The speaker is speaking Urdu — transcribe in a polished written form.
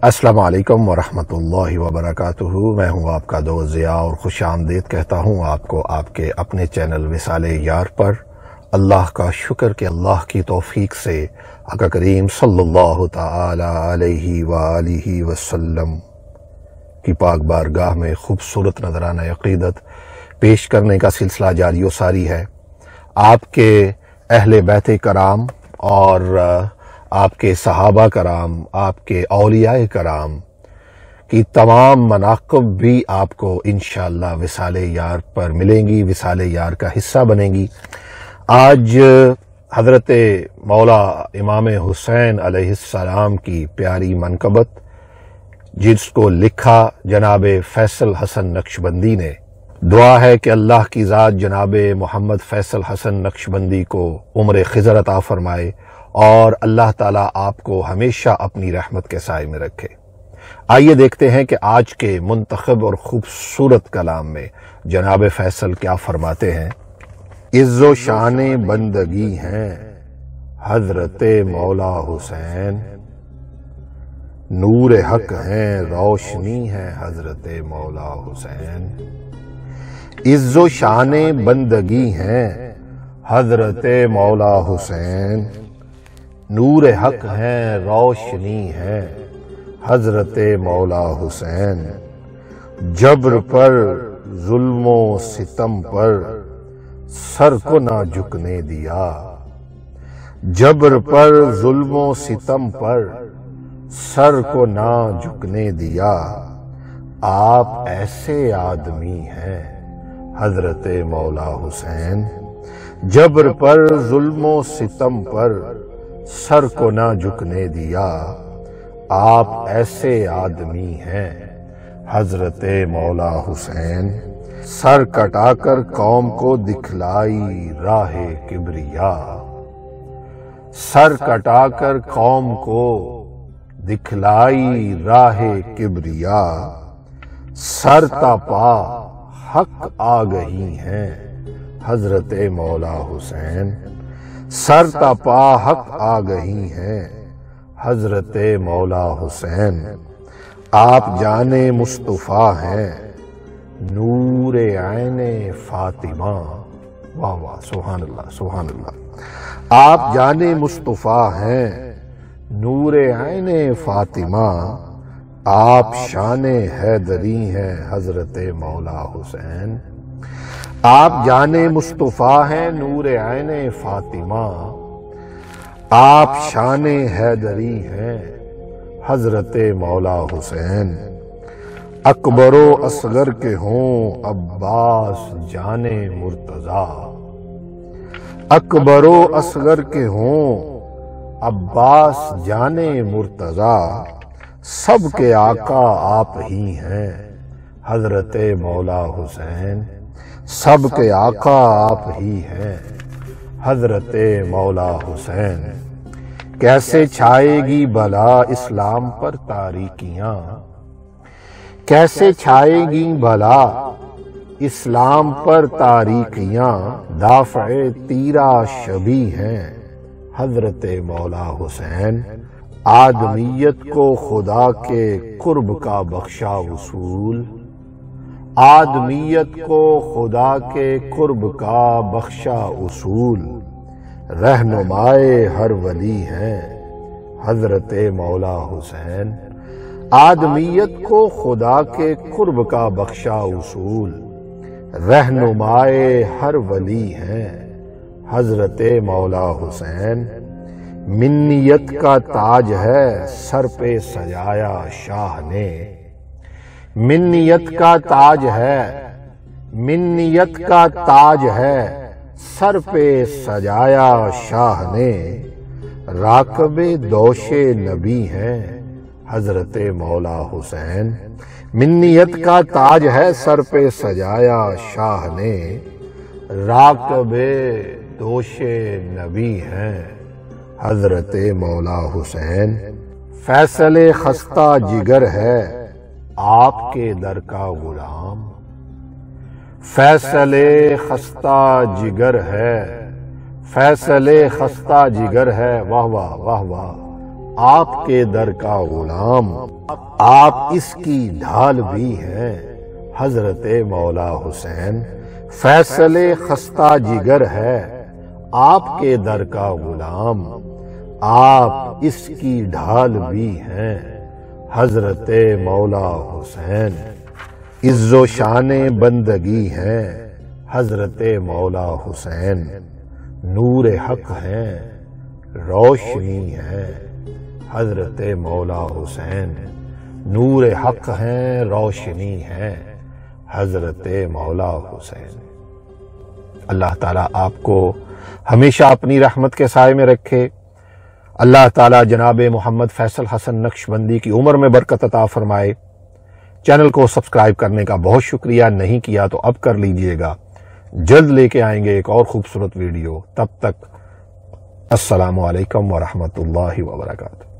السلام علیکم ورحمۃ اللہ وبرکاتہ۔ میں ہوں آپ کا دوست ضیاء اور خوش آمدید کہتا ہوں آپ کو آپ کے اپنے چینل وصال یار پر۔ اللہ کا شکر کہ اللہ کی توفیق سے آقا کریم صلی اللہ تعالی علیہ وآلہ وسلم کی پاک بارگاہ میں خوبصورت نذرانہ عقیدت پیش کرنے کا سلسلہ جاری و ساری ہے۔ آپ کے اہل بیت کرام اور آپ کے صحابہ کرام، آپ کے اولیاء کرام کی تمام مناقب بھی آپ کو انشاءاللہ وصال یار پر ملیں گی، وصال یار کا حصہ بنیں گی۔ آج حضرت مولا امام حسین علیہ السلام کی پیاری منقبت، جس کو لکھا جناب فیصل حسن نقشبندی نے، دعا ہے کہ اللہ کی ذات جناب محمد فیصل حسن نقشبندی کو عمر خضر عطا فرمائے اور اللہ تعالیٰ آپ کو ہمیشہ اپنی رحمت کے سائے میں رکھے۔ آئیے دیکھتے ہیں کہ آج کے منتخب اور خوبصورت کلام میں جناب فیصل کیا فرماتے ہیں۔ عز و شان بندگی ہیں حضرت مولا حسین، نور حق ہیں روشنی ہے حضرت مولا حسین۔ عز و شان بندگی ہیں حضرت مولا حسین، نور حق ہیں روشنی ہے حضرت مولا حسین۔ جبر پر ظلم و ستم پر سر کو نہ جھکنے دیا، جبر پر ظلم و ستم پر سر کو نہ جھکنے دیا۔ آپ ایسے آدمی ہیں حضرت مولا حسین، جبر پر ظلم و ستم پر سر کو نہ جھکنے دیا۔ آپ ایسے آدمی ہیں حضرت مولا حسین، سر کٹا کر قوم کو دکھلائی راہ کبریا، سر کٹا کر قوم کو دکھلائی راہ کبریا۔ سر تا پا حق آگہی ہیں حضرت مولا حسین، سر تا پا حق آگہی ہیں حضرت مولا حسین۔ آپ جان مصطفیٰ ہیں نور عین فاطمہ، واہ واہ سبحان اللہ سبحان اللہ۔ آپ جان مصطفیٰ ہیں نور عین فاطمہ، آپ شان حیدری ہیں حضرت مولا حسین۔ آپ جان مصطفیٰ ہیں نور عین فاطمہ، آپ شان حیدری ہیں حضرت مولا حسین۔ اکبر و اصغر کے ہوں عباس جان مرتضیٰ، اکبر و اصغر کے ہوں عباس جان مرتضیٰ، سب کے آقا آپ ہی ہیں حضرت مولا حسین، سب کے آقا آپ ہی ہیں حضرت مولا حسین۔ کیسے چھائے گی بھلا اسلام پر تاریکیاں، کیسے چھائے گی بھلا اسلام پر تاریکیاں، دافع تیرا شبی ہیں حضرت مولا حسین۔ آدمیت کو خدا کے قرب کا بخشا اصول، آدمیت کو خدا کے قرب کا بخشا اصول، رہنمائے ہر ولی ہیں حضرت مولا حسین۔ آدمیت کو خدا کے قرب کا بخشا اصول، رہنمائے ہر ولی ہیں حضرت مولا حسین۔ منیت کا تاج ہے سر پہ سجایا شاہ نے، منیت کا تاج ہے، منیت کا تاج ہے سر پہ سجایا شاہ نے۔ راکب دوش نبی ہیں حضرت مولا حسین، منیت کا تاج ہے سر پہ سجایا شاہ نے۔ راکب دوش نبی ہیں حضرت مولا حسین۔ فیصل خستہ جگر ہے آپ کے در کا غلام، فیصل خستہ جگر ہے، فیصل خستہ جگر ہے، واہ واہ واہ واہ، آپ کے در کا غلام، آپ اس کی ڈھال بھی ہیں حضرت مولا حسین، فیصل خستہ جگر ہے آپ کے در کا غلام، آپ اس کی ڈھال بھی ہیں حضرت مولا حسین، عز و شان بندگی ہے حضرت مولا حسین، نور حق ہے روشنی ہے حضرت مولا حسین، نور حق ہے روشنی ہے حضرت مولا حسین۔ اللہ تعالیٰ آپ کو ہمیشہ اپنی رحمت کے سائے میں رکھے۔ اللہ تعالیٰ جناب محمد فیصل حسن نقشبندی کی عمر میں برکت عطا فرمائے۔ چینل کو سبسکرائب کرنے کا بہت شکریہ، نہیں کیا تو اب کر لیجئے گا۔ جلد لے کے آئیں گے ایک اور خوبصورت ویڈیو، تب تک السلام علیکم ورحمۃ اللہ وبرکاتہ۔